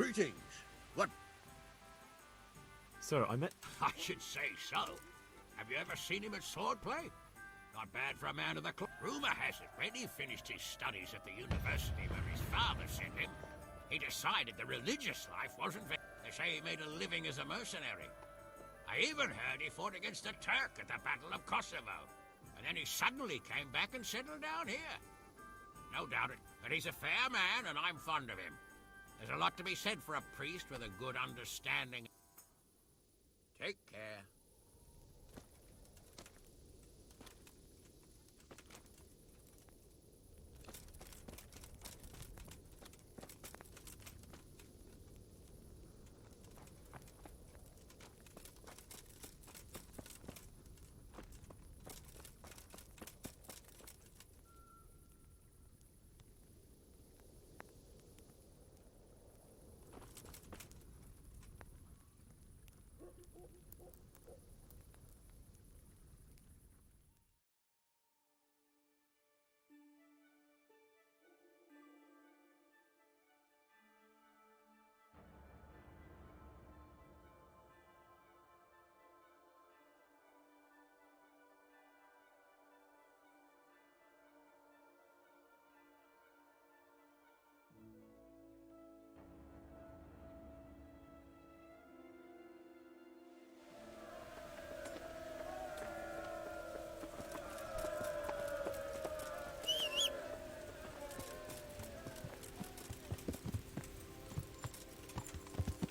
Greetings. What? Sir, I met... I should say so. Have you ever seen him at swordplay? Not bad for a man of the club. Rumor has it, when he finished his studies at the university where his father sent him, he decided the religious life wasn't for... They say he made a living as a mercenary. I even heard he fought against the Turk at the Battle of Kosovo. And then he suddenly came back and settled down here. No doubt it, but he's a fair man and I'm fond of him. There's a lot to be said for a priest with a good understanding. Take care.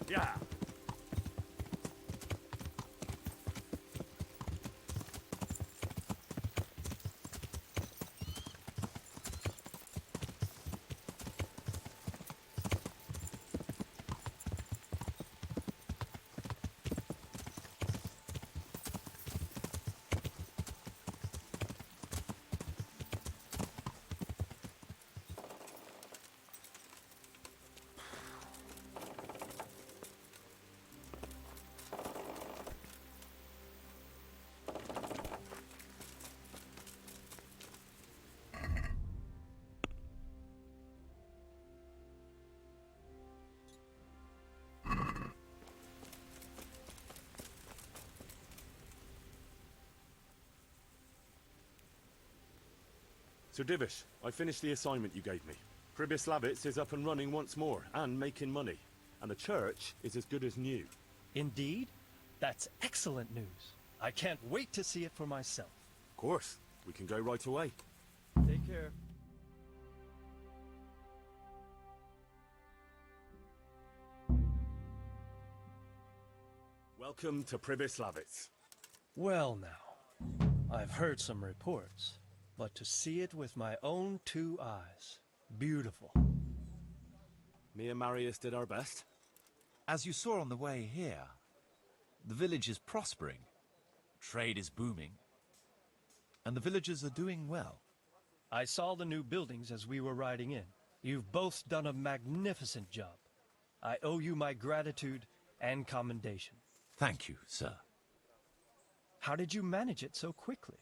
Yeah. Sir Divish, I finished the assignment you gave me. Pribyslavitz is up and running once more, and making money. And the church is as good as new. Indeed? That's excellent news. I can't wait to see it for myself. Of course. We can go right away. Take care. Welcome to Pribyslavitz. Well now, I've heard some reports, but to see it with my own two eyes, beautiful. Me and Marius did our best. As you saw on the way here, the village is prospering, trade is booming, and the villagers are doing well. I saw the new buildings as we were riding in. You've both done a magnificent job. I owe you my gratitude and commendation. Thank you, sir. How did you manage it so quickly?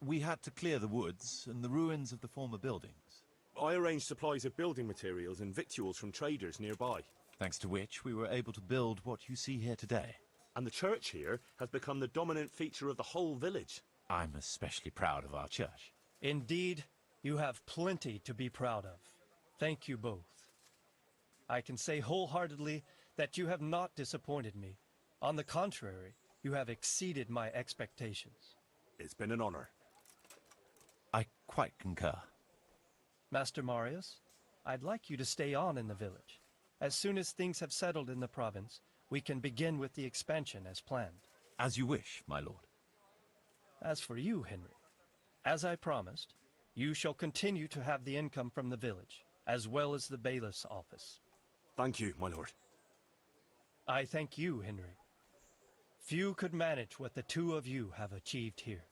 We had to clear the woods and the ruins of the former buildings, I arranged supplies of building materials and victuals from traders nearby. thanks to which we were able to build what you see here today. And the church here has become the dominant feature of the whole village. I'm especially proud of our church. Indeed, you have plenty to be proud of. Thank you both. I can say wholeheartedly that you have not disappointed me. On the contrary, you have exceeded my expectations. It's been an honor. I quite concur. Master Marius, I'd like you to stay on in the village. As soon as things have settled in the province, we can begin with the expansion as planned. As you wish, my lord. As for you, Henry, as I promised, you shall continue to have the income from the village, as well as the bailiff's office. Thank you, my lord. I thank you, Henry. Few could manage what the two of you have achieved here.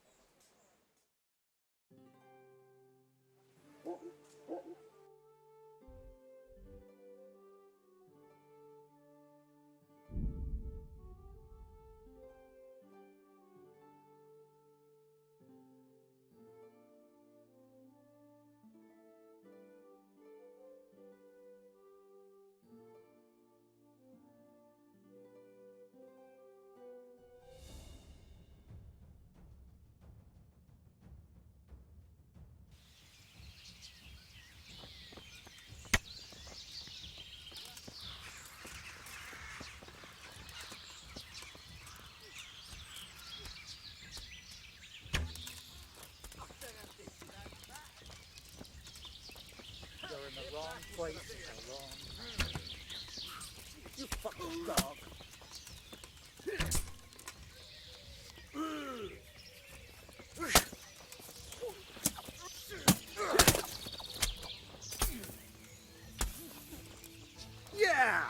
Wrong place at the wrong time. You fucking dog. Yeah!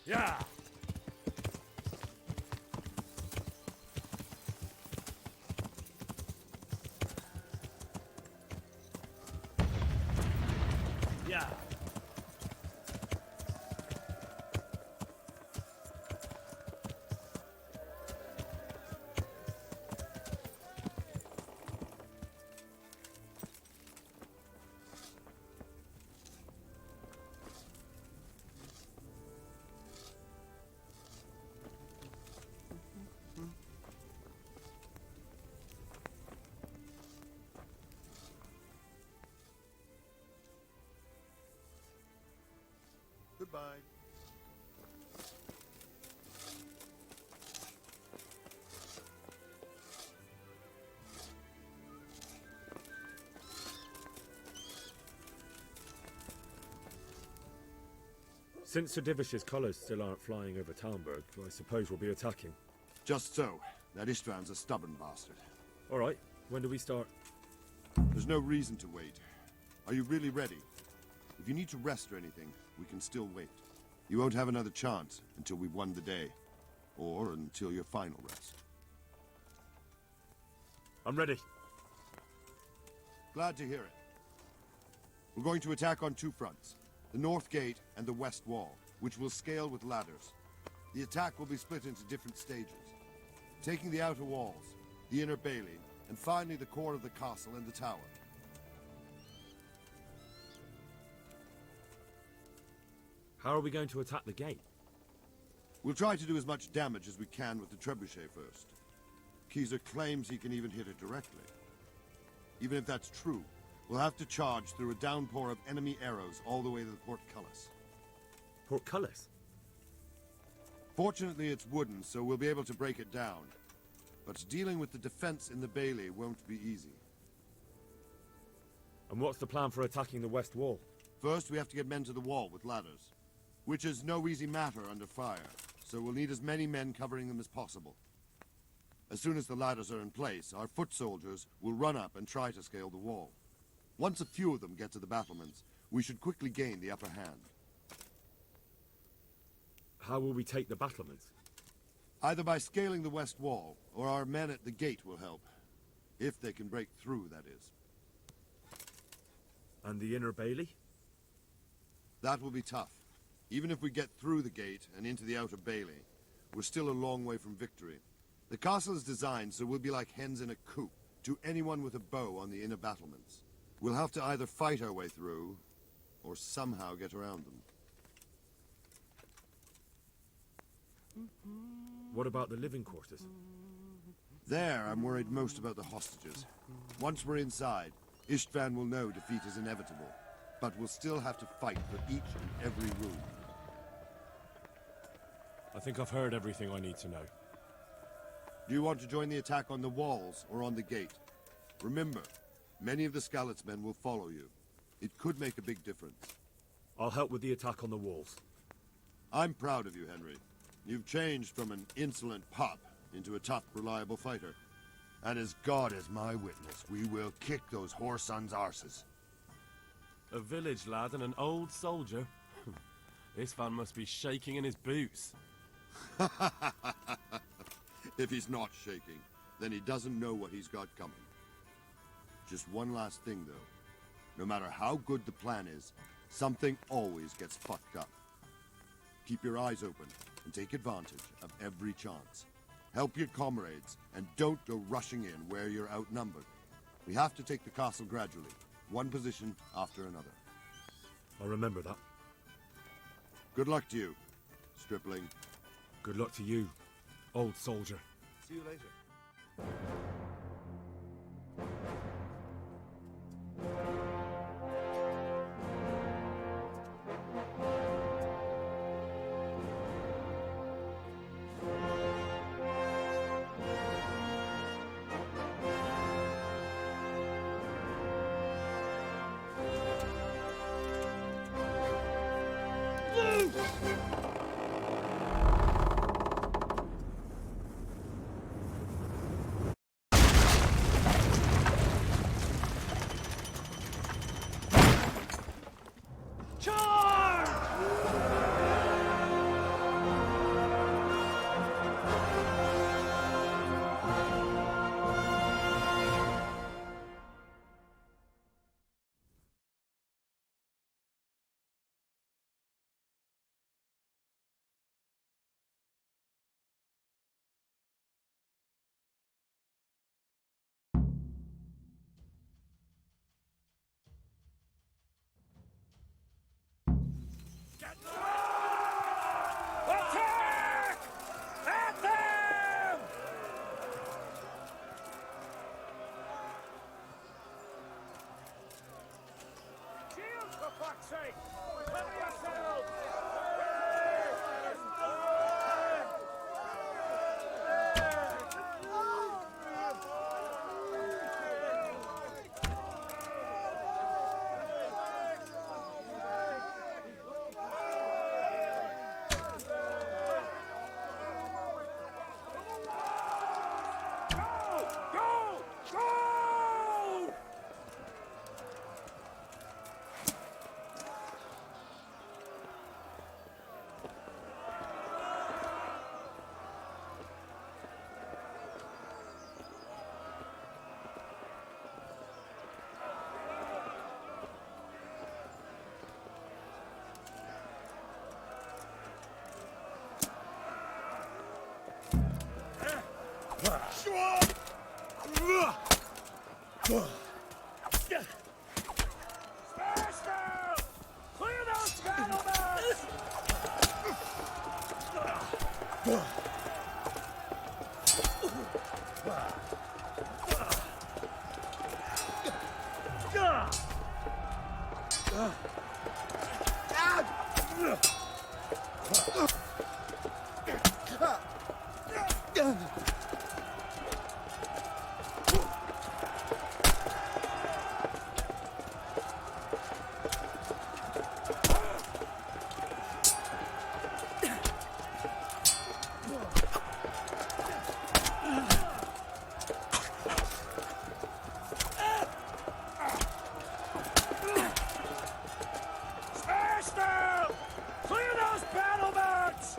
Yeah! Yeah! Goodbye. Since Sir Divish's colours still aren't flying over Talmberg, I suppose we'll be attacking. Just so. That István's a stubborn bastard. Alright, when do we start? There's no reason to wait. Are you really ready? If you need to rest or anything, we can still wait. You won't have another chance until we've won the day. Or until your final rest. I'm ready. Glad to hear it. We're going to attack on two fronts. The North Gate and the West Wall, which will scale with ladders. The attack will be split into different stages. Taking the outer walls, the inner bailey, and finally the core of the castle and the tower. How are we going to attack the gate? We'll try to do as much damage as we can with the trebuchet first. Keyser claims he can even hit it directly. Even if that's true, we'll have to charge through a downpour of enemy arrows all the way to the portcullis. Portcullis? Fortunately, it's wooden, so we'll be able to break it down. But dealing with the defense in the bailey won't be easy. And what's the plan for attacking the West Wall? First, we have to get men to the wall with ladders. Which is no easy matter under fire, so we'll need as many men covering them as possible. As soon as the ladders are in place, our foot soldiers will run up and try to scale the wall. Once a few of them get to the battlements, we should quickly gain the upper hand. How will we take the battlements? Either by scaling the west wall, or our men at the gate will help. If they can break through, that is. And the inner bailey? That will be tough. Even if we get through the gate and into the outer bailey, we're still a long way from victory. The castle is designed so we'll be like hens in a coop to anyone with a bow on the inner battlements. We'll have to either fight our way through, or somehow get around them. What about the living quarters? There, I'm worried most about the hostages. Once we're inside, István will know defeat is inevitable, but we'll still have to fight for each and every room. I think I've heard everything I need to know. Do you want to join the attack on the walls or on the gate? Remember, many of the Skalitz men will follow you. It could make a big difference. I'll help with the attack on the walls. I'm proud of you, Henry. You've changed from an insolent pup into a tough, reliable fighter. And as God is my witness, we will kick those whore sons' arses. A village lad and an old soldier? This man must be shaking in his boots. If he's not shaking, then he doesn't know what he's got coming. Just one last thing, though. No matter how good the plan is, something always gets fucked up. Keep your eyes open and take advantage of every chance. Help your comrades, and don't go rushing in where you're outnumbered. We have to take the castle gradually, one position after another. I'll remember that. Good luck to you, stripling. Good luck to you, old soldier. See you later. Attack! At them! Shield, for fuck's sake! Cover yourselves! Smash them! Clear those battlements! Smash them! Clear those battlements!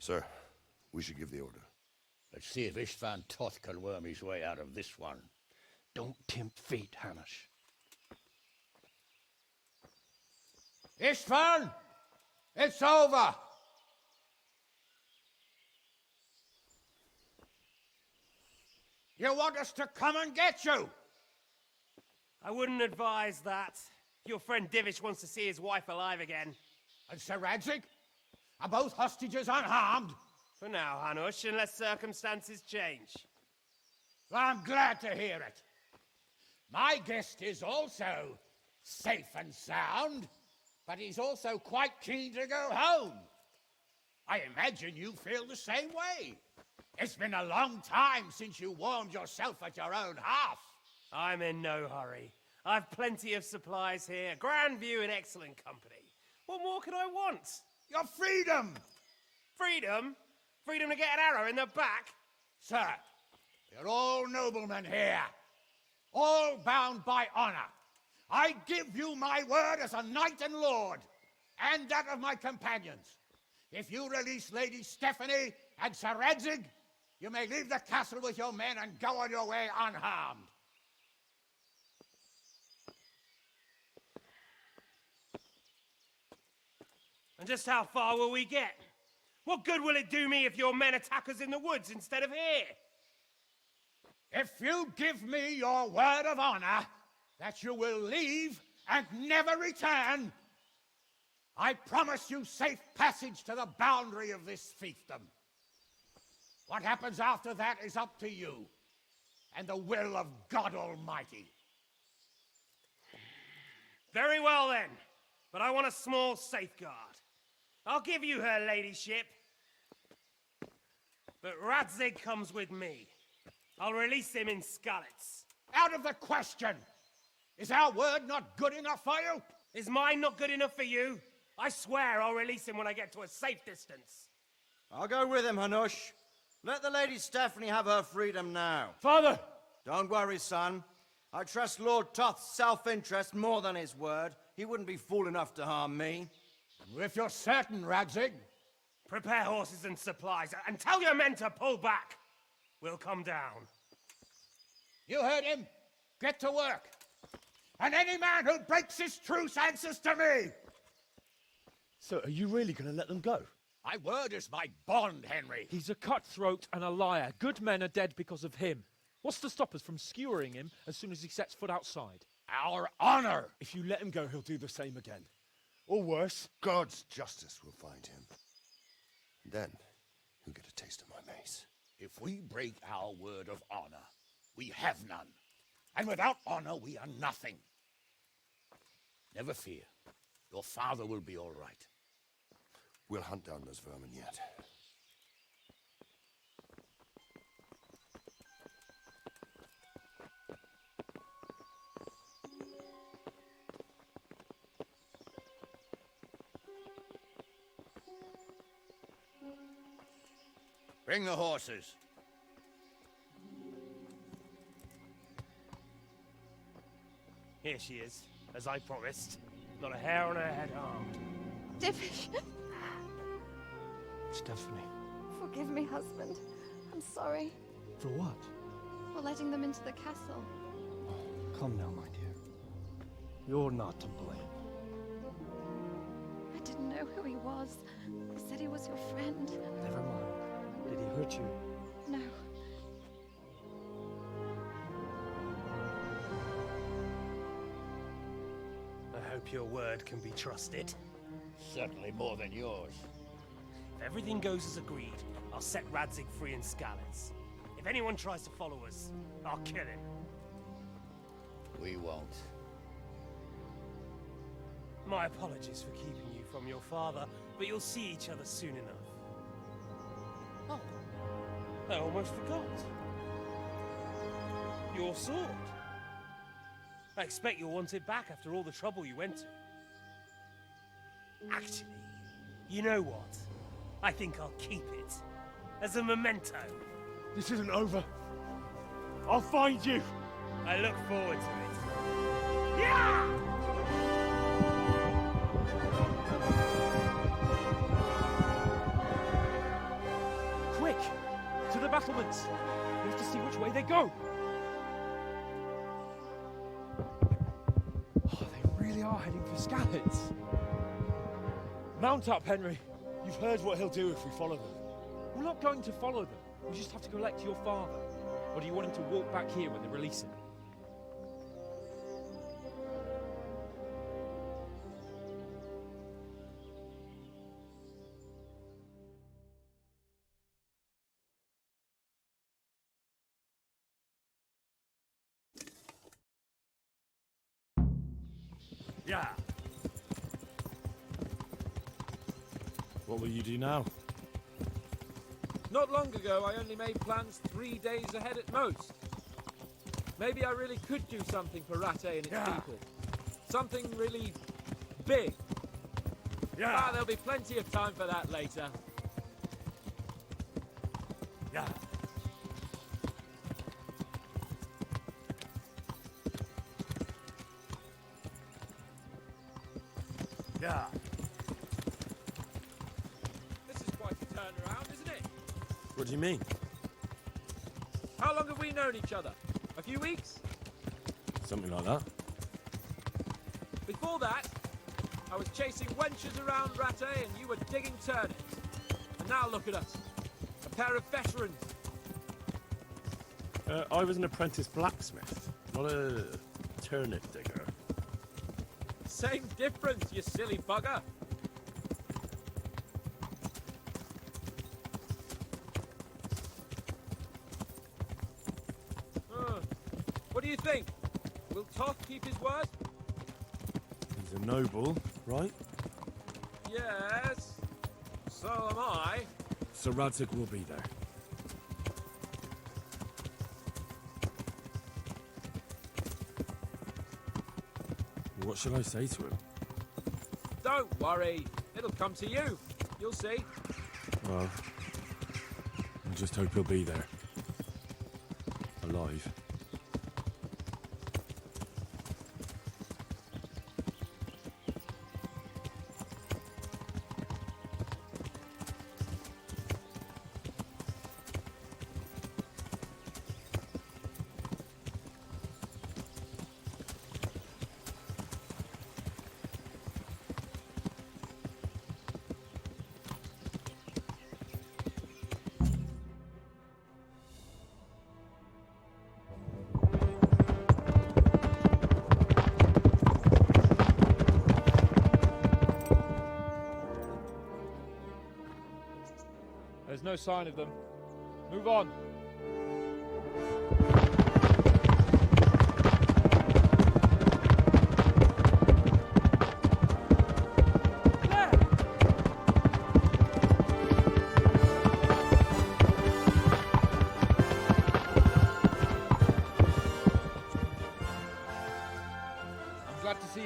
Sir, we should give the order. Let's see if Istvan Toth can worm his way out of this one. Don't tempt fate, Hanush. Istvan! It's over! You want us to come and get you? I wouldn't advise that. Your friend Divish wants to see his wife alive again. And Sir Radzig? Are both hostages unharmed? For now, Hanush, unless circumstances change. Well, I'm glad to hear it. My guest is also safe and sound, but he's also quite keen to go home. I imagine you feel the same way. It's been a long time since you warmed yourself at your own hearth. I'm in no hurry. I've plenty of supplies here, grand view and excellent company. What more could I want? Your freedom! Freedom? Freedom to get an arrow in the back? Sir, you're all noblemen here, all bound by honor. I give you my word as a knight and lord, and that of my companions. If you release Lady Stephanie and Sir Radzig, you may leave the castle with your men and go on your way unharmed. And just how far will we get? What good will it do me if your men attack us in the woods instead of here? If you give me your word of honor that you will leave and never return, I promise you safe passage to the boundary of this fiefdom. What happens after that is up to you and the will of God Almighty. Very well then, but I want a small safeguard. I'll give you her ladyship, but Radzig comes with me. I'll release him in Skalitz. Out of the question! Is our word not good enough for you? Is mine not good enough for you? I swear I'll release him when I get to a safe distance. I'll go with him, Hanush. Let the Lady Stephanie have her freedom now. Father! Don't worry, son. I trust Lord Toth's self-interest more than his word. He wouldn't be fool enough to harm me. If you're certain, Radzig. Prepare horses and supplies, and tell your men to pull back. We'll come down. You heard him. Get to work. And any man who breaks this truce answers to me. So are you really going to let them go? My word is my bond, Henry. He's a cutthroat and a liar. Good men are dead because of him. What's to stop us from skewering him as soon as he sets foot outside? Our honor! If you let him go, he'll do the same again. Or worse. God's justice will find him. Then, he'll get a taste of my mace. If we break our word of honor, we have none. And without honor, we are nothing. Never fear. Your father will be all right. We'll hunt down those vermin yet. Bring the horses. Here she is, as I promised. Not a hair on her head harmed. Divish! Stephanie. Forgive me, husband. I'm sorry For what? for letting them into the castle. Come now, my dear. You're not to blame. I didn't know who he was. He said he was your friend. Never mind. Did he hurt you? No. I hope your word can be trusted. Certainly more than yours. If everything goes as agreed, I'll set Radzig free in Skalitz. If anyone tries to follow us, I'll kill him. We won't. My apologies for keeping you from your father, but you'll see each other soon enough. Oh, I almost forgot. Your sword. I expect you'll want it back after all the trouble you went to. Actually, you know what? I think I'll keep it. As a memento. This isn't over. I'll find you. I look forward to it. Yeah! Quick! To the battlements! We have to see which way they go! Oh, they really are heading for Skalitz. Mount up, Henry. You've heard what he'll do if we follow them. We're not going to follow them. We just have to collect your father. Or do you want him to walk back here when they release him? Yeah. What will you do now? Not long ago, I only made plans 3 days ahead at most. Maybe I really could do something for Rattay and its people. Something really big. Ah, there'll be plenty of time for that later. Yeah. Yeah. This is quite a turnaround, isn't it? What do you mean? How long have we known each other? A few weeks? Something like that. Before that, I was chasing wenches around Rattay and you were digging turnips. And now look at us. A pair of veterans. I was an apprentice blacksmith, not a turnip digger. Same difference, you silly bugger. What do you think? Will Toth keep his word? He's a noble, right? Yes. So am I. So Radzig will be there. What shall I say to him? Don't worry. It'll come to you. You'll see. Well, I just hope he'll be there. Alive. no sign of them. Move on.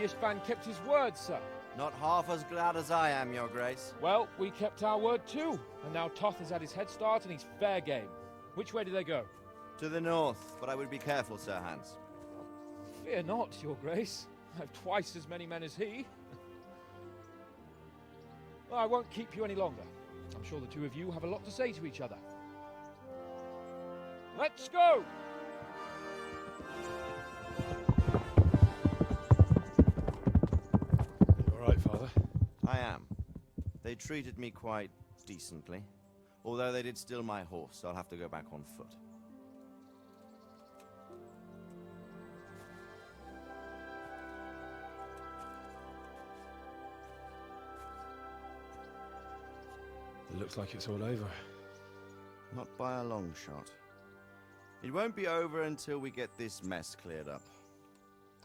Ishvan kept his word, sir. Not half as glad as I am, Your Grace. Well, we kept our word too. And now Toth has had his head start and he's fair game. Which way do they go? To the north, but I would be careful, Sir Hans. Fear not, Your Grace. I have twice as many men as he. Well, I won't keep you any longer. I'm sure the two of you have a lot to say to each other. Let's go! I am. They treated me quite decently. Although they did steal my horse, so I'll have to go back on foot. It looks like it's all over. Not by a long shot. It won't be over until we get this mess cleared up.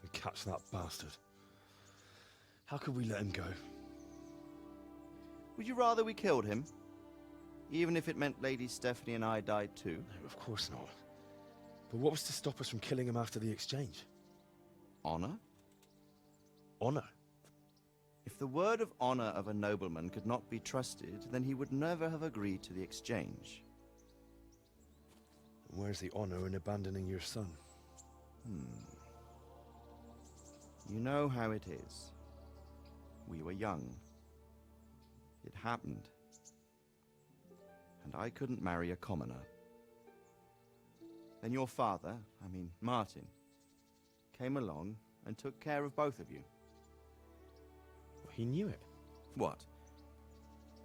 And catch that bastard. How could we let him go? Would you rather we killed him? Even if it meant Lady Stephanie and I died too? No, of course not. But what was to stop us from killing him after the exchange? Honor? Honor? If the word of honor of a nobleman could not be trusted, then he would never have agreed to the exchange. And where's the honor in abandoning your son? You know how it is. We were young. It happened. And I couldn't marry a commoner. Then your father, Martin, came along and took care of both of you. He knew it. What?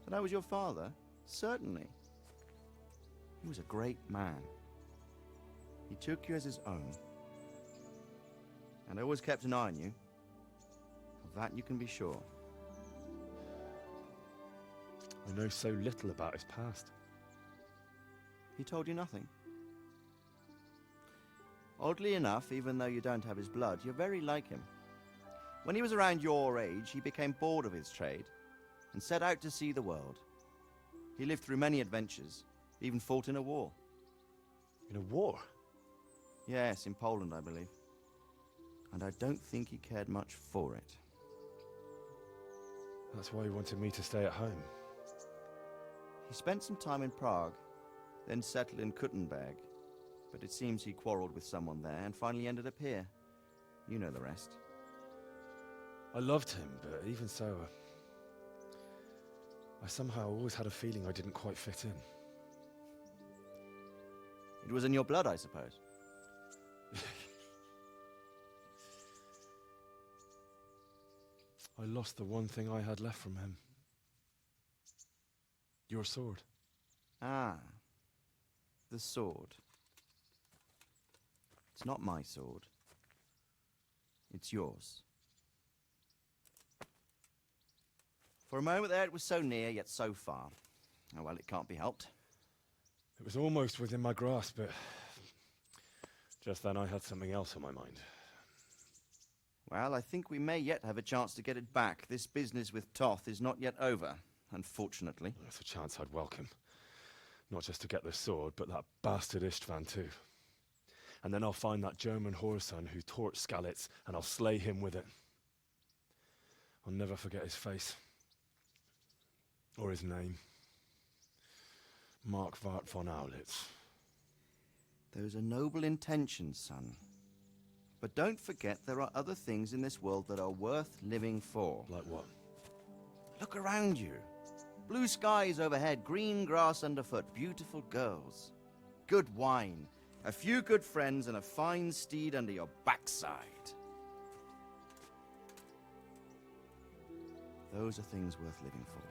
That I was your father? Certainly. He was a great man. He took you as his own. And always kept an eye on you. Of that you can be sure. I know so little about his past. He told you nothing? Oddly enough, even though you don't have his blood, you're very like him. When he was around your age, he became bored of his trade and set out to see the world. He lived through many adventures, even fought in a war. In a war? Yes, in Poland, I believe. And I don't think he cared much for it. That's why he wanted me to stay at home. He spent some time in Prague, then settled in Kuttenberg. But it seems he quarreled with someone there and finally ended up here. You know the rest. I loved him, but even so, I somehow always had a feeling I didn't quite fit in. It was in your blood, I suppose. I lost the one thing I had left from him. Your sword. Ah, the sword. It's not my sword. It's yours. For a moment there, it was so near, yet so far. Oh, well, it can't be helped. It was almost within my grasp, but just then I had something else on my mind. Well, I think we may yet have a chance to get it back. This business with Toth is not yet over, unfortunately. That's a chance I'd welcome. Not just to get the sword, but that bastard Istvan too. And then I'll find that German whoreson who torched Skalitz, and I'll slay him with it. I'll never forget his face. Or his name. Marquardt von Aulitz. Those are noble intentions, son. But don't forget there are other things in this world that are worth living for. Like what? Look around you. Blue skies overhead, green grass underfoot, beautiful girls. Good wine, a few good friends, and a fine steed under your backside. Those are things worth living for.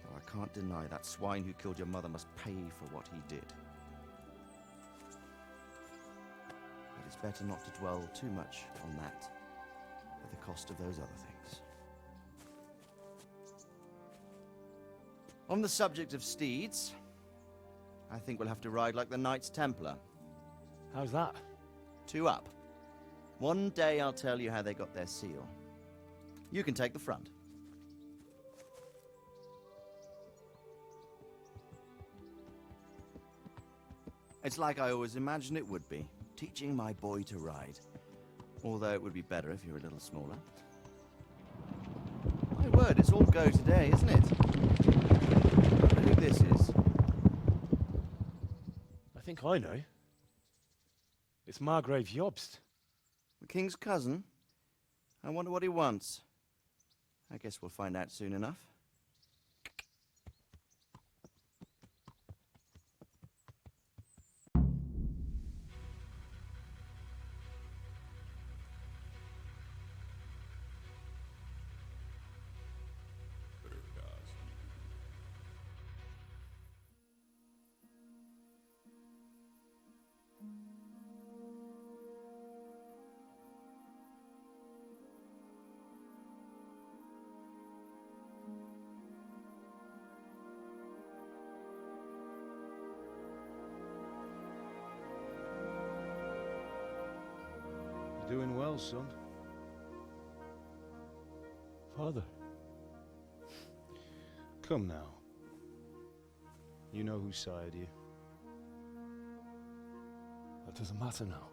Though I can't deny that swine who killed your mother must pay for what he did. It is better not to dwell too much on that at the cost of those other things. On the subject of steeds, I think we'll have to ride like the Knights Templar. How's that? 2 up. One day I'll tell you how they got their seal. You can take the front. It's like I always imagined it would be, teaching my boy to ride. Although it would be better if you were a little smaller. My word, it's all go today, isn't it? I wonder who this is. I think I know. It's Margrave Jobst. The king's cousin? I wonder what he wants. I guess we'll find out soon enough. You're doing well, son. Father. Come now. You know who sired you. That doesn't matter now.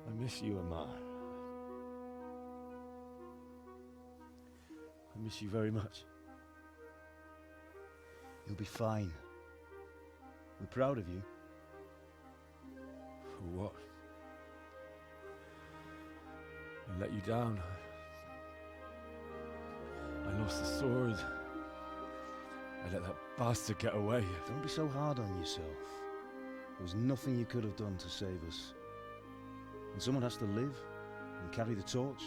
I miss you, Amar. I miss you very much. You'll be fine. We're proud of you. For what? I let you down. I lost the sword. I let that bastard get away. Don't be so hard on yourself. There was nothing you could have done to save us. And someone has to live and carry the torch.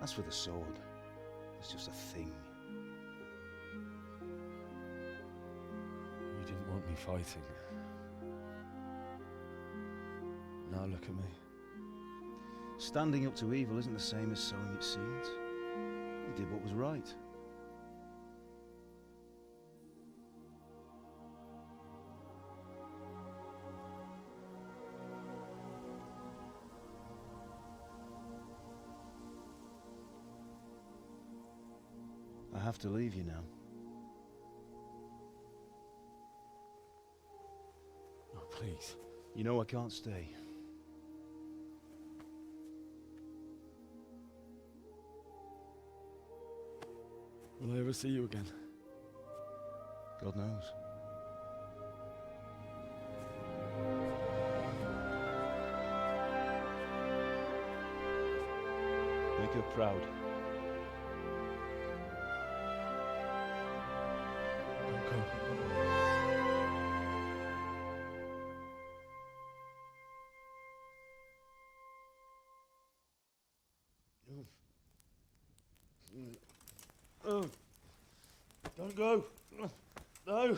As for the sword, it's just a thing. You didn't want me fighting. Now look at me. Standing up to evil isn't the same as sowing its seeds. You did what was right. I have to leave you now. Oh, please. You know I can't stay. Will I ever see you again? God knows. Make her proud. Don't go. Don't go. No.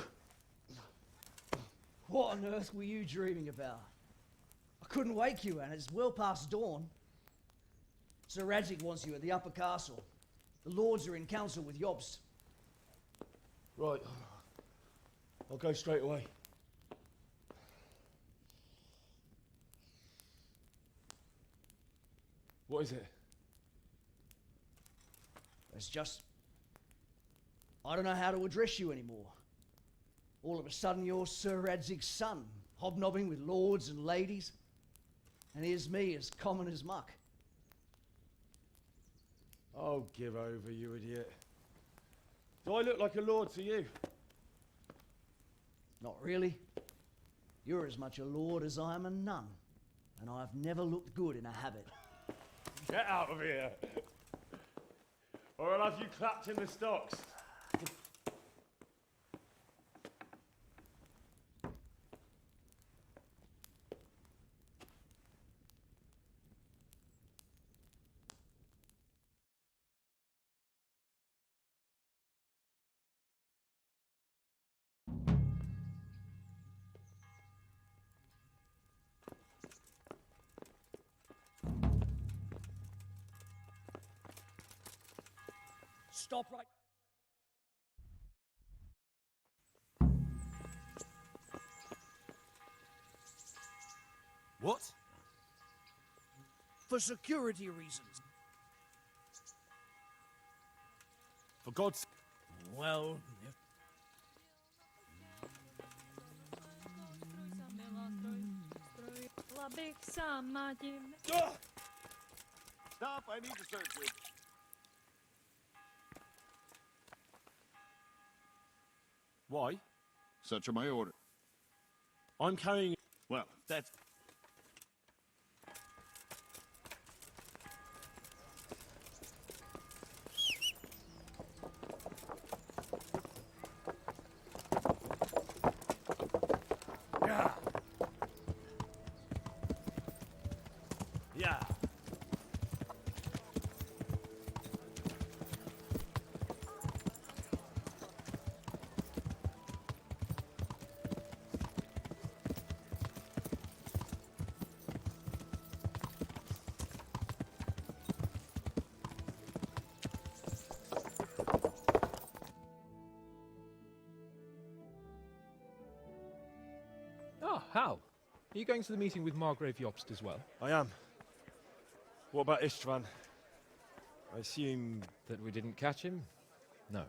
What on earth were you dreaming about? I couldn't wake you, and it's well past dawn. Sir Radzig wants you at the upper castle. The lords are in council with Jobst. Right. I'll go straight away. What is it? It's just... I don't know how to address you anymore. All of a sudden you're Sir Radzig's son, hobnobbing with lords and ladies. And here's me, as common as muck. Oh, give over, you idiot. Do I look like a lord to you? Not really. You're as much a lord as I am a nun. And I've never looked good in a habit. Get out of here! Or I'll have you clapped in the stocks. stop right... What? For security reasons. For God's... Well, if... Stop, I need to search you. Why? Such are my orders. I'm carrying... Well, that's... Yeah. Yeah. Ah, Hal. Are you going to the meeting with Margrave Jobst as well? I am. What about Istvan? I assume... That we didn't catch him? No.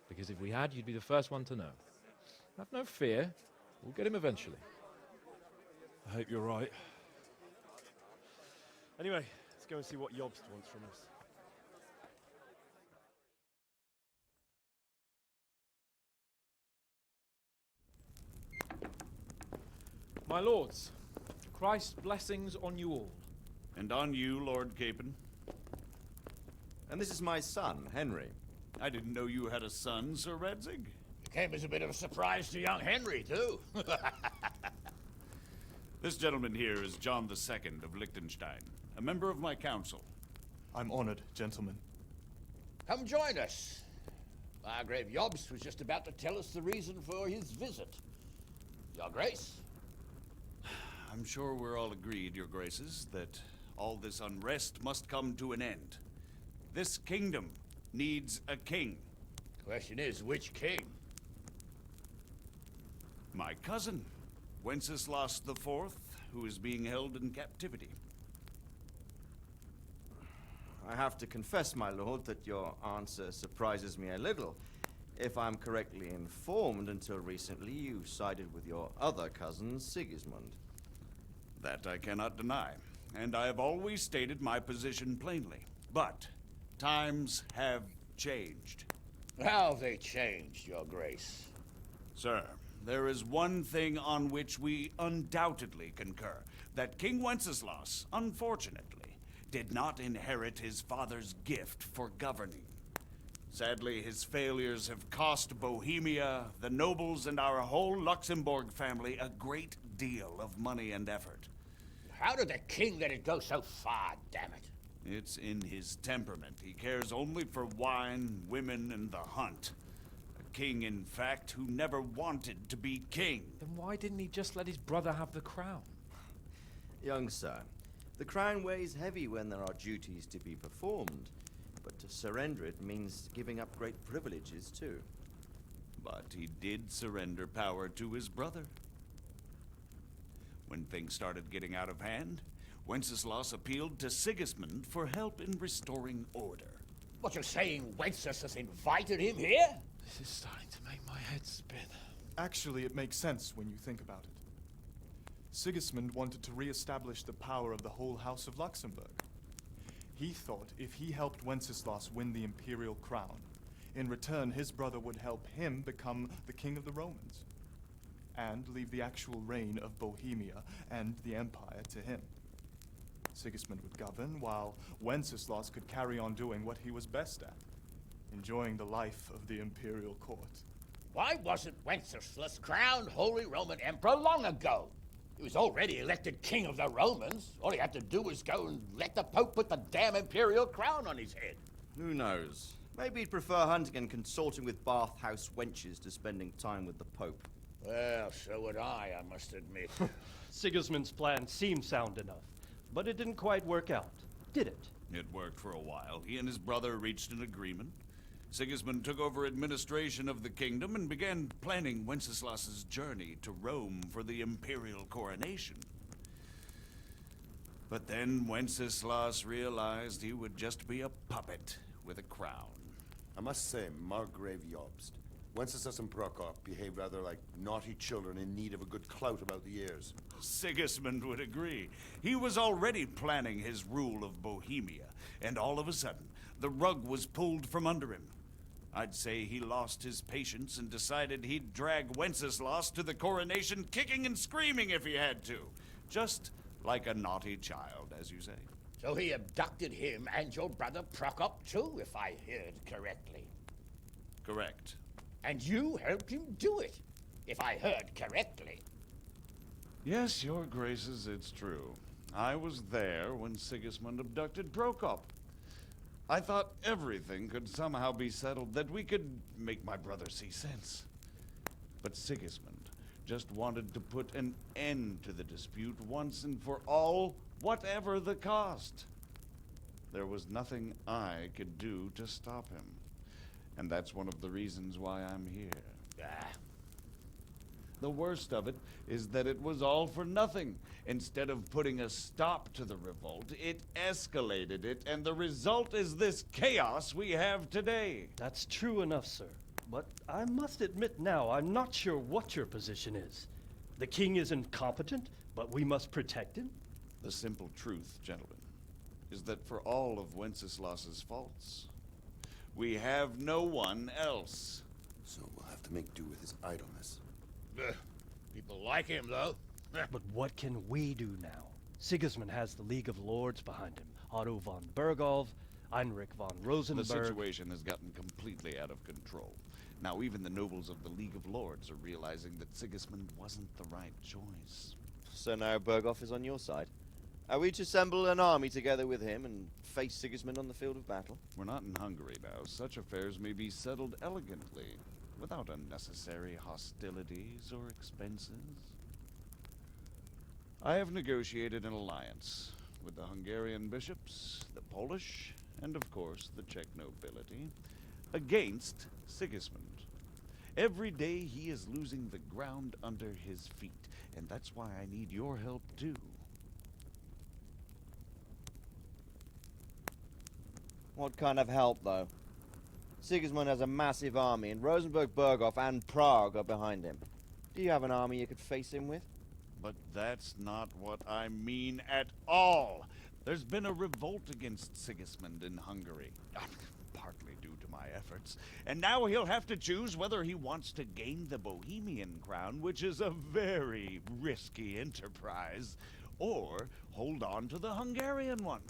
Because if we had, you'd be the first one to know. Have no fear. We'll get him eventually. I hope you're right. Anyway, let's go and see what Jobst wants from us. My lords, Christ's blessings on you all. And on you, Lord Capon. And this is my son, Henry. I didn't know you had a son, Sir Radzig. It came as a bit of a surprise to young Henry, too. This gentleman here is John II of Liechtenstein, a member of my council. I'm honored, gentlemen. Come join us. Margrave Jobst was just about to tell us the reason for his visit. Your Grace? I'm sure we're all agreed, Your Graces, that all this unrest must come to an end. This kingdom needs a king. Question is, which king? My cousin, Wenceslaus IV, who is being held in captivity. I have to confess, my lord, that your answer surprises me a little. If I'm correctly informed, until recently you sided with your other cousin, Sigismund. That I cannot deny, and I have always stated my position plainly. But times have changed. How have they changed, Your Grace? Sir, there is one thing on which we undoubtedly concur. That King Wenceslaus, unfortunately, did not inherit his father's gift for governing. Sadly, his failures have cost Bohemia, the nobles, and our whole Luxembourg family a great deal of money and effort. How did the king let it go so far, damn it? It's in his temperament. He cares only for wine, women, and the hunt. A king, in fact, who never wanted to be king. Then why didn't he just let his brother have the crown? Young sir, the crown weighs heavy when there are duties to be performed, but to surrender it means giving up great privileges too. But he did surrender power to his brother. When things started getting out of hand, Wenceslaus appealed to Sigismund for help in restoring order. What, you're saying Wenceslas has invited him here? This is starting to make my head spin. Actually, it makes sense when you think about it. Sigismund wanted to re-establish the power of the whole House of Luxembourg. He thought if he helped Wenceslaus win the imperial crown, in return his brother would help him become the king of the Romans, and leave the actual reign of Bohemia and the empire to him. Sigismund would govern, while Wenceslaus could carry on doing what he was best at, enjoying the life of the imperial court. Why wasn't Wenceslas crowned Holy Roman Emperor long ago? He was already elected king of the Romans. All he had to do was go and let the Pope put the damn imperial crown on his head. Who knows? Maybe he'd prefer hunting and consorting with bathhouse wenches to spending time with the Pope. Well, so would I must admit. Sigismund's plan seemed sound enough, but it didn't quite work out, did it? It worked for a while. He and his brother reached an agreement. Sigismund took over administration of the kingdom and began planning Wenceslaus's journey to Rome for the imperial coronation. But then Wenceslaus realized he would just be a puppet with a crown. I must say, Margrave Jobst, Wenceslas and Prokop behave rather like naughty children in need of a good clout about the ears. Sigismund would agree. He was already planning his rule of Bohemia, and all of a sudden, the rug was pulled from under him. I'd say he lost his patience and decided he'd drag Wenceslaus to the coronation kicking and screaming if he had to. Just like a naughty child, as you say. So he abducted him and your brother Prokop too, if I heard correctly. Correct. And you helped him do it, if I heard correctly. Yes, your graces, it's true. I was there when Sigismund abducted Prokop. I thought everything could somehow be settled, that we could make my brother see sense. But Sigismund just wanted to put an end to the dispute once and for all, whatever the cost. There was nothing I could do to stop him. And that's one of the reasons why I'm here. The worst of it is that it was all for nothing. Instead of putting a stop to the revolt, it escalated it, and the result is this chaos we have today. That's true enough, sir. But I must admit now, I'm not sure what your position is. The king is incompetent, but we must protect him? The simple truth, gentlemen, is that for all of Wenceslaus's faults, we have no one else. So we'll have to make do with his idleness. People like him, though. But what can we do now? Sigismund has the League of Lords behind him. Otto von Bergolf, Heinrich von Rosenberg. The situation has gotten completely out of control. Now even the nobles of the League of Lords are realizing that Sigismund wasn't the right choice. So now Bergolf is on your side. Are we to assemble an army together with him and face Sigismund on the field of battle? We're not in Hungary now. Such affairs may be settled elegantly, without unnecessary hostilities or expenses. I have negotiated an alliance with the Hungarian bishops, the Polish, and of course the Czech nobility, against Sigismund. Every day he is losing the ground under his feet, and that's why I need your help too. What kind of help, though? Sigismund has a massive army, and Rosenberg, Berghoff, and Prague are behind him. Do you have an army you could face him with? But that's not what I mean at all. There's been a revolt against Sigismund in Hungary, partly due to my efforts, and now he'll have to choose whether he wants to gain the Bohemian crown, which is a very risky enterprise, or hold on to the Hungarian one.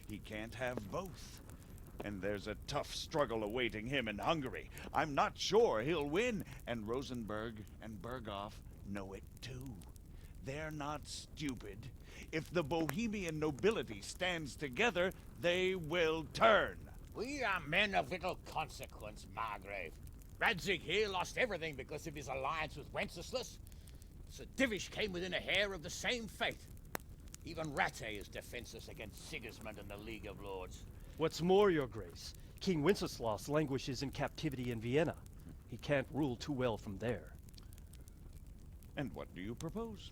He can't have both. And there's a tough struggle awaiting him in Hungary. I'm not sure he'll win, and Rosenberg and Berghoff know it too. They're not stupid. If the Bohemian nobility stands together, they will turn. We are men of little consequence, Margrave. Radzig here lost everything because of his alliance with Wenceslaus. Sir Divish came within a hair of the same fate. Even Rattay is defenseless against Sigismund and the League of Lords. What's more, your grace, King Wenceslaus languishes in captivity in Vienna. He can't rule too well from there. And what do you propose?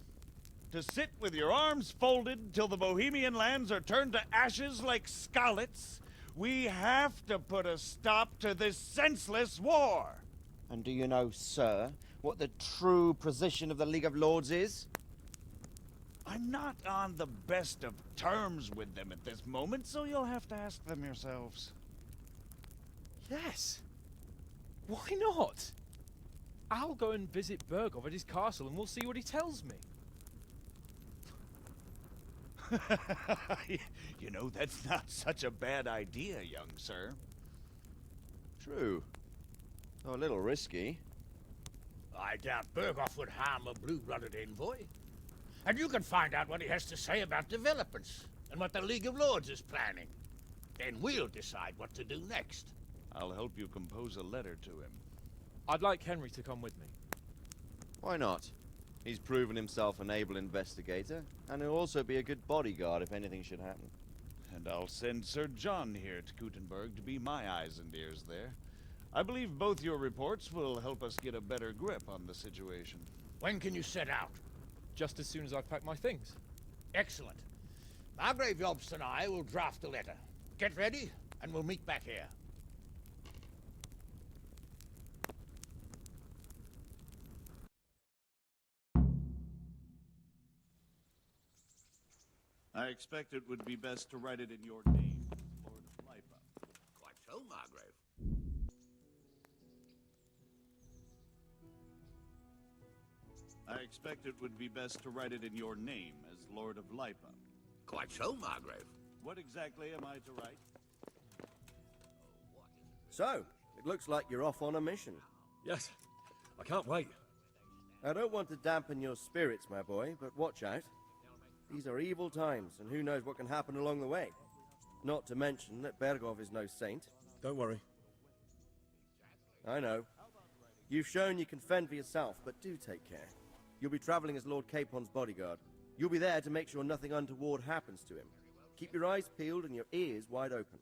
To sit with your arms folded till the Bohemian lands are turned to ashes like Skalitz? We have to put a stop to this senseless war! And do you know, sir, what the true position of the League of Lords is? I'm not on the best of terms with them at this moment, so you'll have to ask them yourselves. Yes. Why not? I'll go and visit Berghoff at his castle and we'll see what he tells me. You know, that's not such a bad idea, young sir. True. Though a little risky. I doubt Berghoff would harm a blue-blooded envoy. And you can find out what he has to say about developments and what the League of Lords is planning. Then we'll decide what to do next. I'll help you compose a letter to him. I'd like Henry to come with me. Why not? He's proven himself an able investigator, and he'll also be a good bodyguard if anything should happen. And I'll send Sir John here to Gutenberg to be my eyes and ears there. I believe both your reports will help us get a better grip on the situation. When can you set out? Just as soon as I've packed my things. Excellent. Margrave Jobst and I will draft a letter. Get ready, and we'll meet back here. I expect it would be best to write it in your name, Lord of Lipa. Quite so, Margrave. I expect it would be best to write it in your name as Lord of Lipa. Quite so, Margrave. What exactly am I to write? So, it looks like you're off on a mission. Yes, I can't wait. I don't want to dampen your spirits, my boy, but watch out. These are evil times, and who knows what can happen along the way. Not to mention that Bergov is no saint. Don't worry. I know. You've shown you can fend for yourself, but do take care. You'll be traveling as Lord Capon's bodyguard. You'll be there to make sure nothing untoward happens to him. Keep your eyes peeled and your ears wide open.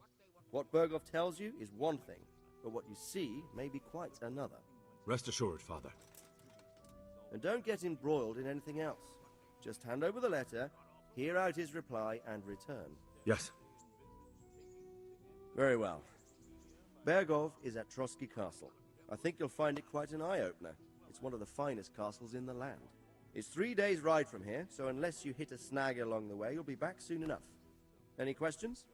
What Bergov tells you is one thing, but what you see may be quite another. Rest assured, Father. And don't get embroiled in anything else. Just hand over the letter, hear out his reply, and return. Yes. Very well. Bergov is at Trotsky Castle. I think you'll find it quite an eye-opener. It's one of the finest castles in the land. It's 3 days' ride from here, so unless you hit a snag along the way, you'll be back soon enough. Any questions?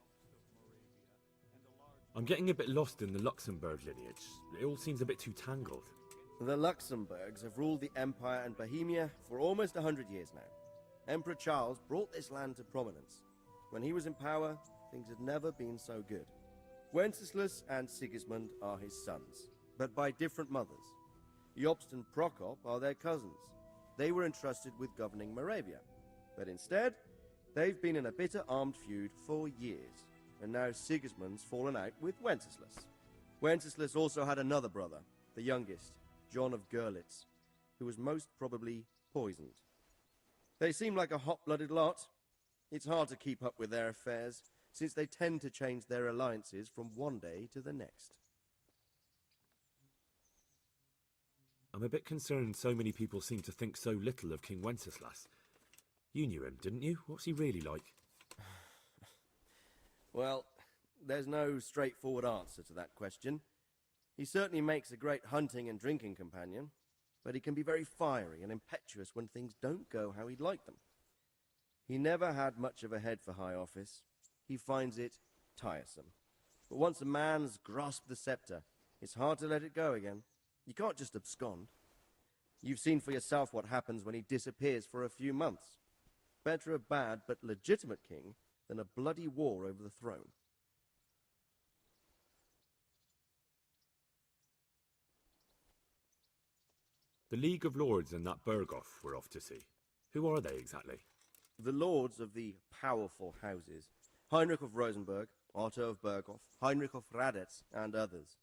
I'm getting a bit lost in the Luxembourg lineage. It all seems a bit too tangled. The Luxembourgs have ruled the Empire and Bohemia for almost 100 years now. Emperor Charles brought this land to prominence. When he was in power, things had never been so good. Wenceslaus and Sigismund are his sons, but by different mothers. Jobst and Prokop are their cousins. They were entrusted with governing Moravia. But instead, they've been in a bitter armed feud for years, and now Sigismund's fallen out with Wenceslaus. Wenceslaus also had another brother, the youngest, John of Görlitz, who was most probably poisoned. They seem like a hot-blooded lot. It's hard to keep up with their affairs, since they tend to change their alliances from one day to the next. I'm a bit concerned so many people seem to think so little of King Wenceslaus. You knew him, didn't you? What's he really like? Well, there's no straightforward answer to that question. He certainly makes a great hunting and drinking companion, but he can be very fiery and impetuous when things don't go how he'd like them. He never had much of a head for high office. He finds it tiresome. But once a man's grasped the scepter, it's hard to let it go again. You can't just abscond. You've seen for yourself what happens when he disappears for a few months. Better a bad but legitimate king than a bloody war over the throne. The League of Lords and that Bergov we're off to see. Who are they exactly? The lords of the powerful houses. Heinrich of Rosenberg, Otto of Berghof, Heinrich of Radetz, and others.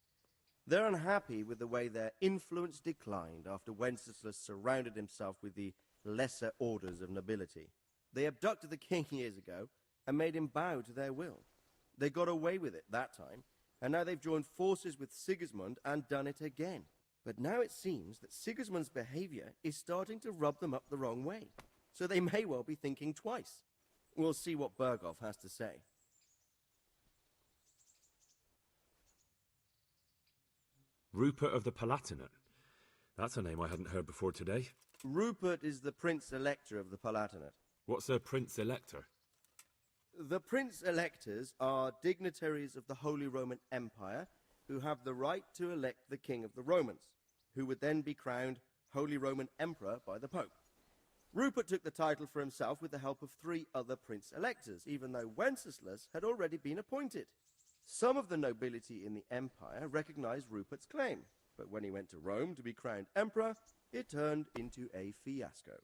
They're unhappy with the way their influence declined after Wenceslaus surrounded himself with the lesser orders of nobility. They abducted the king years ago and made him bow to their will. They got away with it that time, and now they've joined forces with Sigismund and done it again. But now it seems that Sigismund's behavior is starting to rub them up the wrong way, so they may well be thinking twice. We'll see what Berghof has to say. Rupert of the Palatinate. That's a name I hadn't heard before today. Rupert is the Prince-Elector of the Palatinate. What's a Prince-Elector? The Prince-Electors are dignitaries of the Holy Roman Empire who have the right to elect the King of the Romans, who would then be crowned Holy Roman Emperor by the Pope. Rupert took the title for himself with the help of 3 other Prince-Electors, even though Wenceslaus had already been appointed. Some of the nobility in the empire recognized Rupert's claim, but when he went to Rome to be crowned emperor, it turned into a fiasco.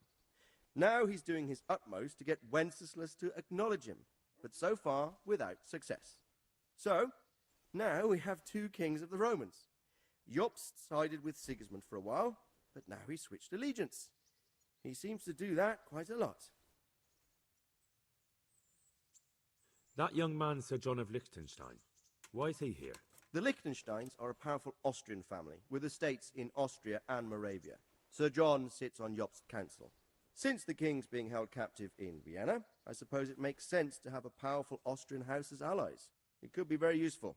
Now he's doing his utmost to get Wenceslaus to acknowledge him, but so far without success. So, now we have 2 kings of the Romans. Jobst sided with Sigismund for a while, but now he's switched allegiance. He seems to do that quite a lot. That young man, Sir John of Liechtenstein. Why is he here? The Liechtensteins are a powerful Austrian family with estates in Austria and Moravia. Sir John sits on Jobst's council. Since the king's being held captive in Vienna, I suppose it makes sense to have a powerful Austrian house as allies. It could be very useful.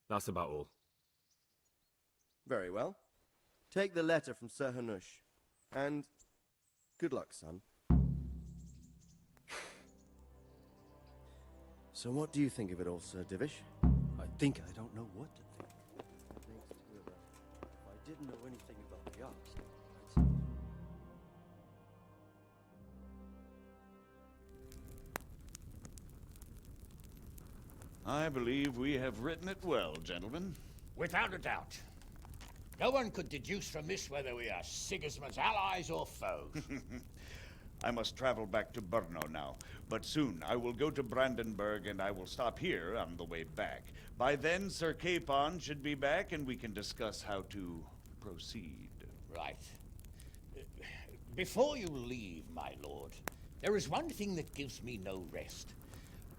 That's about all. Very well. Take the letter from Sir Hanush. And good luck, son. So what do you think of it all, Sir Divish? I think I don't know what to think. If I didn't know anything about the arts, I believe we have written it well, gentlemen. Without a doubt. No one could deduce from this whether we are Sigismund's allies or foes. I must travel back to Brno now, but soon I will go to Brandenburg and I will stop here on the way back. By then, Sir Capon should be back and we can discuss how to proceed. Right. Before you leave, my lord, there is one thing that gives me no rest.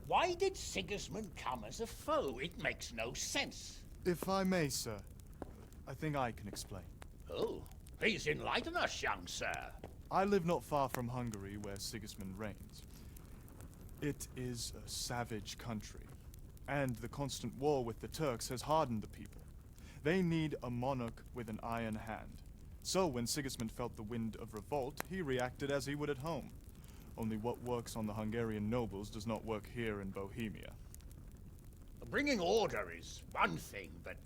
Why did Sigismund come as a foe? It makes no sense. If I may, sir, I think I can explain. Oh, please enlighten us, young sir. I live not far from Hungary, where Sigismund reigns. It is a savage country, and the constant war with the Turks has hardened the people. They need a monarch with an iron hand. So when Sigismund felt the wind of revolt, he reacted as he would at home. Only what works on the Hungarian nobles does not work here in Bohemia. Bringing order is one thing, but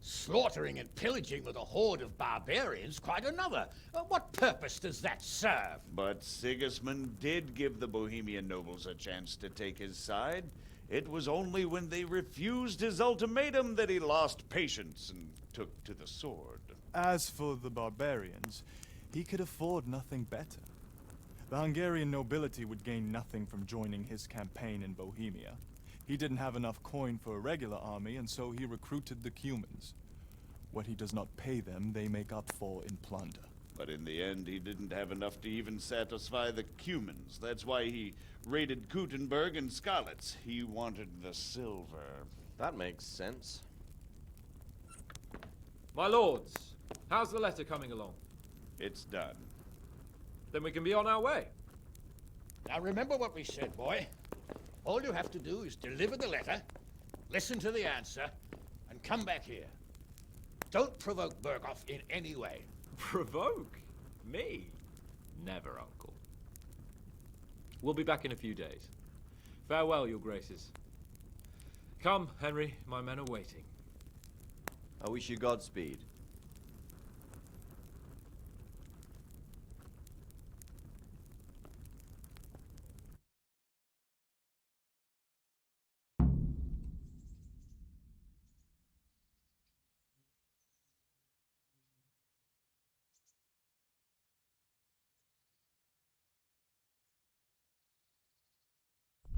slaughtering and pillaging with a horde of barbarians quite another. What purpose does that serve? But Sigismund did give the Bohemian nobles a chance to take his side. It was only when they refused his ultimatum that he lost patience and took to the sword. As for the barbarians, he could afford nothing better. The Hungarian nobility would gain nothing from joining his campaign in Bohemia. He didn't have enough coin for a regular army, and so he recruited the Cumans. What he does not pay them, they make up for in plunder. But in the end, he didn't have enough to even satisfy the Cumans. That's why he raided Kuttenberg and Skalitz. He wanted the silver. That makes sense. My lords, how's the letter coming along? It's done. Then we can be on our way. Now remember what we said, boy. All you have to do is deliver the letter, listen to the answer, and come back here. Don't provoke Berghoff in any way. Provoke? Me? Never, Uncle. We'll be back in a few days. Farewell, your graces. Come, Henry, my men are waiting. I wish you Godspeed.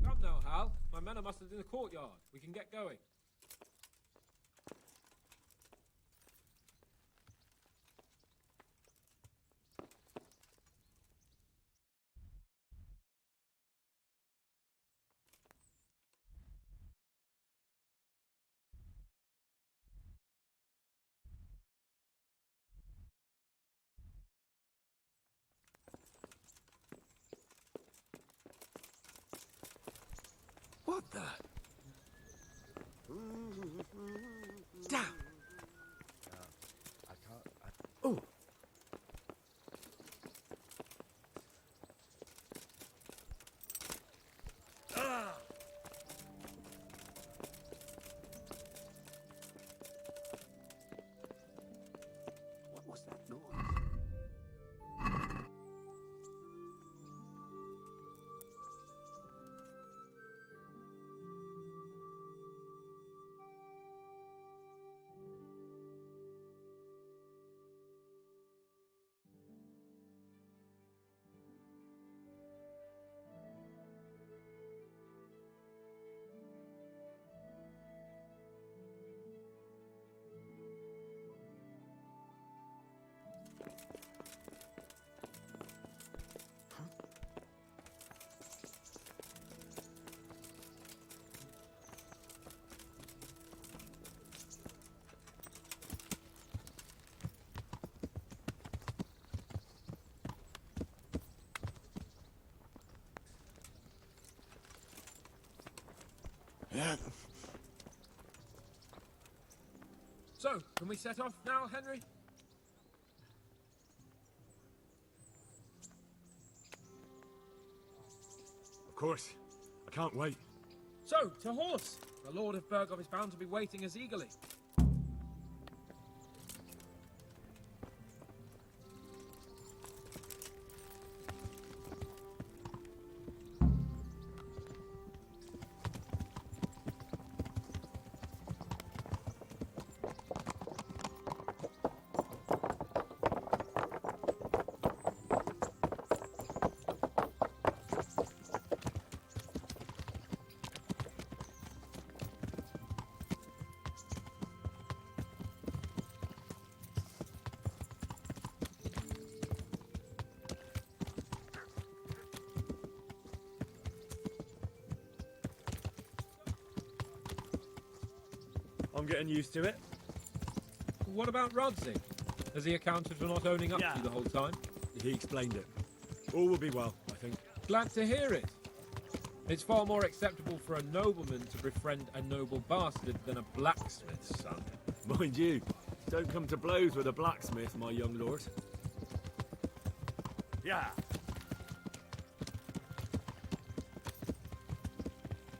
Come now, Hal. My men are mustered in the courtyard. We can get going. What the? So, can we set off now, Henry? Of course. I can't wait. So, to horse! The Lord of Burgov is bound to be waiting us eagerly. I'm getting used to it. What about Radzig? Has he accounted for not owning up to you the whole time? He explained it. All will be well, I think. Glad to hear it. It's far more acceptable for a nobleman to befriend a noble bastard than a blacksmith's son. Mind you, don't come to blows with a blacksmith, my young lord. Yeah.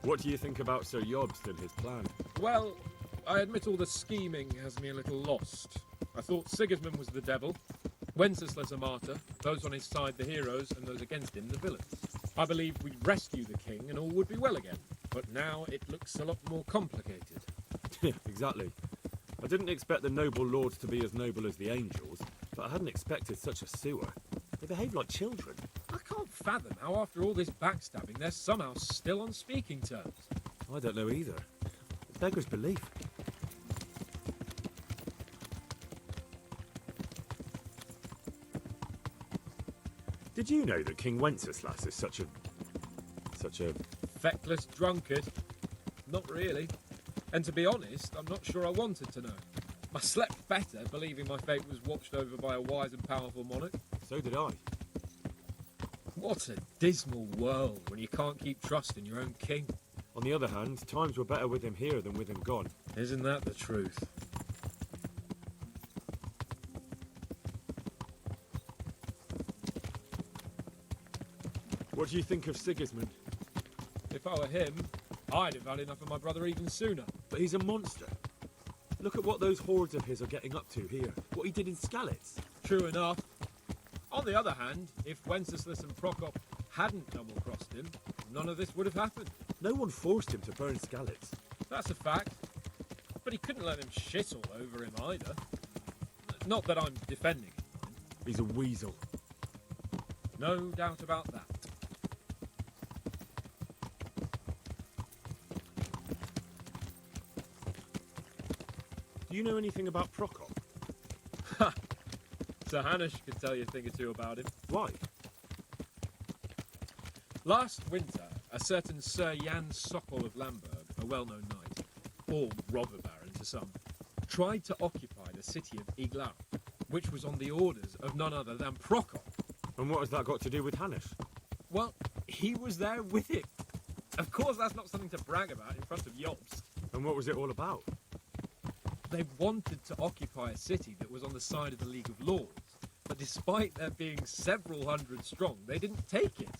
What do you think about Sir Jobst and his plan? Well, I admit all the scheming has me a little lost. I thought Sigismund was the devil, Wenceslaus a martyr, those on his side the heroes, and those against him the villains. I believed we'd rescue the king and all would be well again, but now it looks a lot more complicated. Exactly. I didn't expect the noble lords to be as noble as the angels, but I hadn't expected such a sewer. They behave like children. I can't fathom how after all this backstabbing they're somehow still on speaking terms. I don't know either. It beggars belief. Did you know that King Wenceslaus is such a... Feckless drunkard? Not really. And to be honest, I'm not sure I wanted to know. I slept better believing my fate was watched over by a wise and powerful monarch. So did I. What a dismal world when you can't keep trust in your own king. On the other hand, times were better with him here than with him gone. Isn't that the truth? What do you think of Sigismund? If I were him, I'd have had enough of my brother even sooner. But he's a monster. Look at what those hordes of his are getting up to here. What he did in Skalitz. True enough. On the other hand, if Wenceslaus and Prokop hadn't double-crossed him, none of this would have happened. No one forced him to burn Skalitz. That's a fact. But he couldn't let them shit all over him either. Not that I'm defending him. He's a weasel. No doubt about that. Do you know anything about Prokop? Ha! Sir Hanush could tell you a thing or two about him. Why? Last winter, a certain Sir Jan Sokol of Lamberg, a well-known knight, or robber baron to some, tried to occupy the city of Iglau, which was on the orders of none other than Prokop. And what has that got to do with Hanush? Well, he was there with him. Of course that's not something to brag about in front of Jobst. And what was it all about? They wanted to occupy a city that was on the side of the League of Lords, but despite there being several hundred strong, they didn't take it.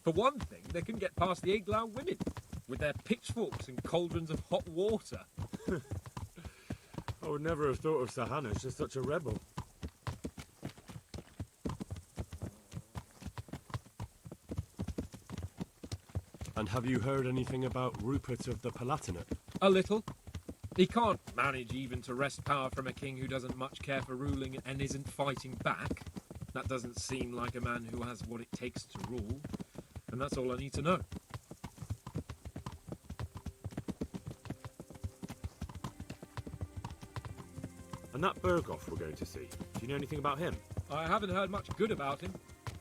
For one thing, they couldn't get past the Iglau women, with their pitchforks and cauldrons of hot water. I would never have thought of Sir Hanush as such a rebel. And have you heard anything about Rupert of the Palatinate? A little. He can't manage even to wrest power from a king who doesn't much care for ruling and isn't fighting back. That doesn't seem like a man who has what it takes to rule. And that's all I need to know. And that Burgov we're going to see, do you know anything about him? I haven't heard much good about him,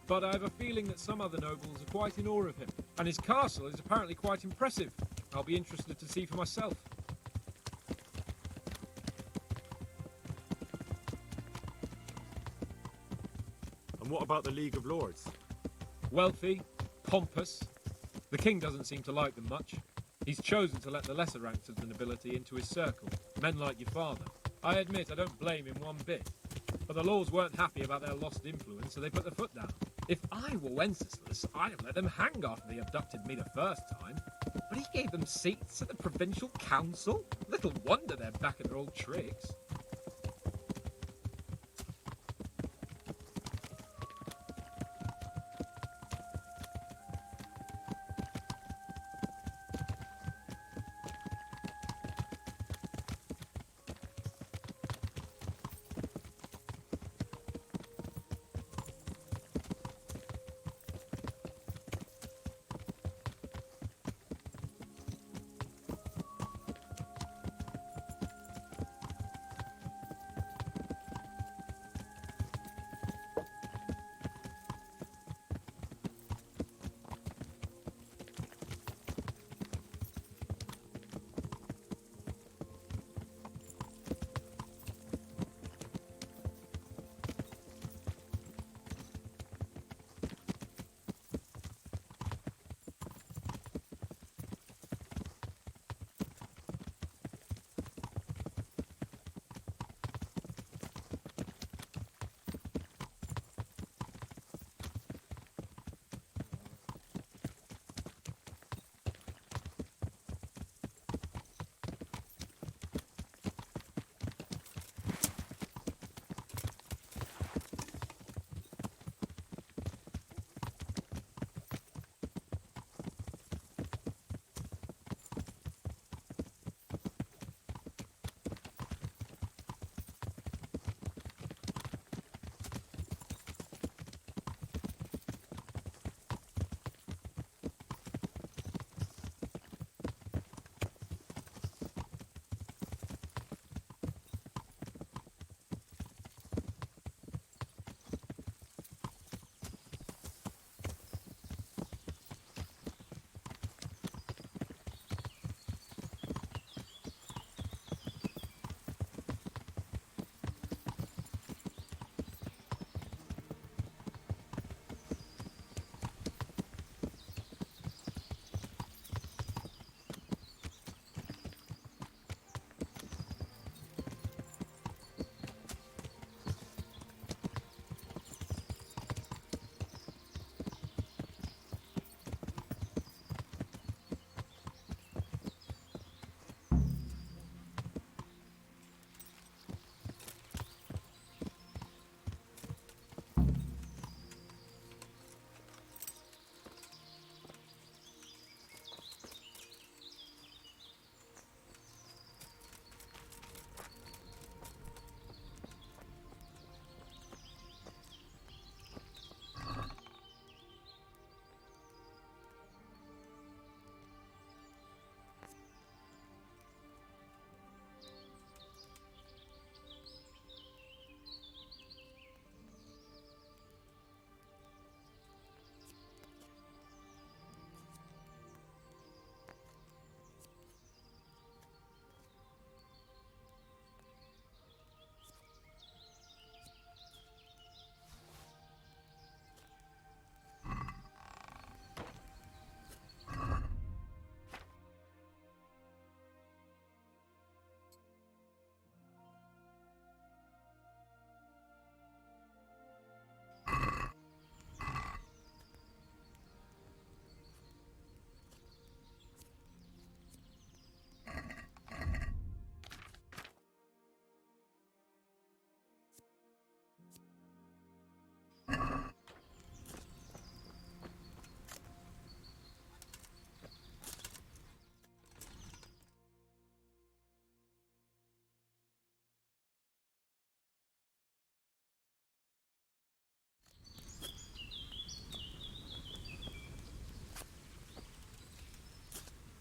but I have a feeling that some other nobles are quite in awe of him. And his castle is apparently quite impressive. I'll be interested to see for myself. And what about the League of Lords? Wealthy, pompous. The king doesn't seem to like them much. He's chosen to let the lesser ranks of the nobility into his circle, men like your father. I admit I don't blame him one bit. But the lords weren't happy about their lost influence, so they put their foot down. If I were Wenceslas, I'd have let them hang after they abducted me the first time. But he gave them seats at the provincial council? Little wonder they're back at their old tricks.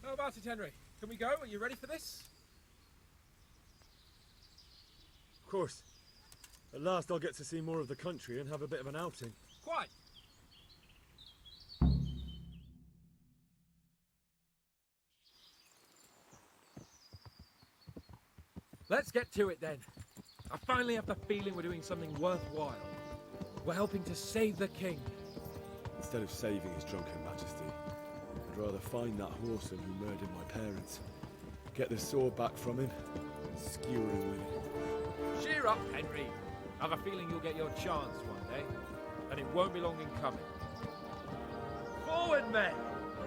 How about it, Henry? Can we go? Are you ready for this? Of course. At last I'll get to see more of the country and have a bit of an outing. Quite. Let's get to it then. I finally have the feeling we're doing something worthwhile. We're helping to save the king. Instead of saving his drunken majesty, I'd rather find that horseman who murdered my parents, get the sword back from him, and skewer him with it. Cheer up, Henry. I've a feeling you'll get your chance one day, and it won't be long in coming. Forward, men!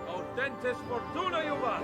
Audentes fortuna juvat!